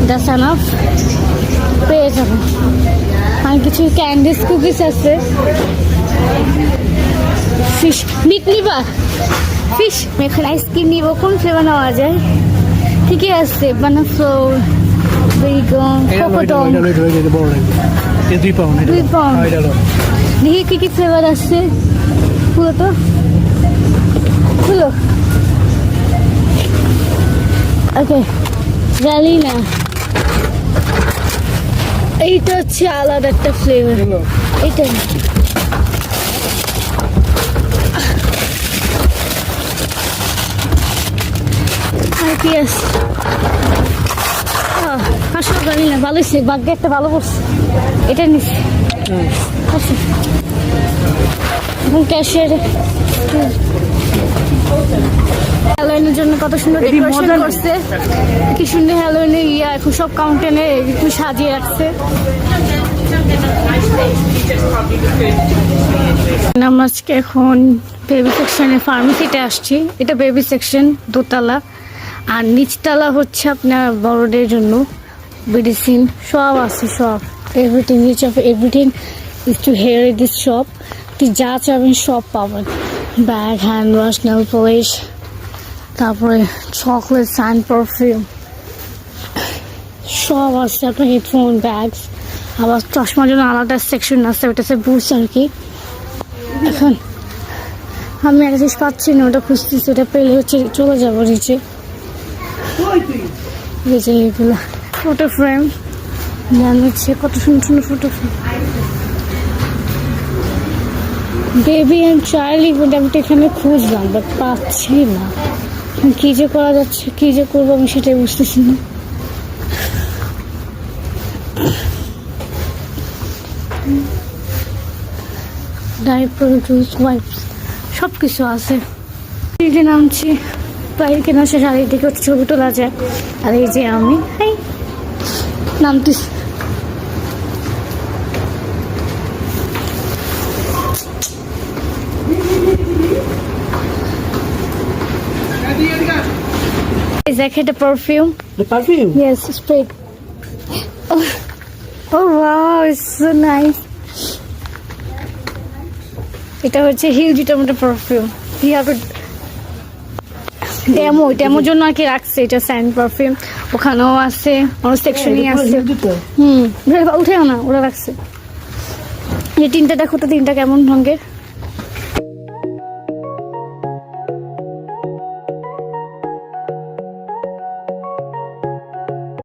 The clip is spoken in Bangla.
দ্যাটস এনাফ, পেয়ে যাবো। আর কিছু ক্যান্ডিস কুকিজ আছে। ফিশ মিট নিবা? ফিশ এখানে আইসক্রিম নিব, কোন ফ্লেভার নেওয়া যায়? ঠিকই আছে, বানানা ফ্লোর, বেগন, কোকোডং। 2 পাউন্ড। দেখি কি কি ফ্লেভার আছে, খুলো তো, খুলো। ওকে, জানি না, এইটা হচ্ছে আলাদা একটা ফ্লেভার। এইটা আর কি আছে? আসলে জানি না, ভালো হয়েছে, বাগ্যে একটা ভালো করছে, এটা নিচ্ছি। এখন ক্যাশিয়ার হ্যালোইনের জন্য কত সুন্দর ডেকোরেশন করছে, কি সুন্দর হ্যালোইনের এখন সব কাউন্টারে একটু সাজিয়ে রাখছে। আমরা আজকে এখন বেবি সেকশনে ফার্মেসিতে আসছি। এটা বেবি সেকশন, দোতলা, আর নিচতলা হচ্ছে আপনার বড়দের জন্য মেডিসিন সব আছে, সব everything, niche of everything is to here this shop. কি যা চাবেন সব পাবেন, bag, hand wash, nail polish, তারপরে চকলেট, সান পারফিউম সব আছে। আপনার হেডফোন, ব্যাগস, আবার চশমার জন্য আলাদা সেকশন আছে, ওটা হচ্ছে বুটস আর কি। এখন আমি একটা জিনিস পাচ্ছি না, ওটা খুঁজতেছি, ওটা পেলে হচ্ছে চলে যাবো নিচে। এগুলো ফটো ফ্রেম জানাচ্ছে, কত সুন্দর সুন্দর photo frame. Baby and child event আমি তো এখানে খুঁজলাম, বাট পাচ্ছি না। কি যে করা যাচ্ছে, কি যে করবো আমি সেটাই বুঝতেছি না। ডাইপার, জুস, ওয়াইপস সব কিছু আছে। এই যে নামছি, বাইরে কেনা শেষ, আর এইদিকে ছবি তোলা যায়। আর এই যে আমি নামতেছি। Is that the perfume? The perfume? Yes, spray. Oh wow, it's so nice. এটা হচ্ছে হিউজ টমেটো পারফিউম। ডেমোর জন্য আর কি রাখছে, এটা স্যান্ড পারফিউম। ওখানেও আছে, অন্য সেকশনই আছে। উঠেও না, ওরা রাখছে। এই তিনটা দেখো তো, তিনটা কেমন রঙের।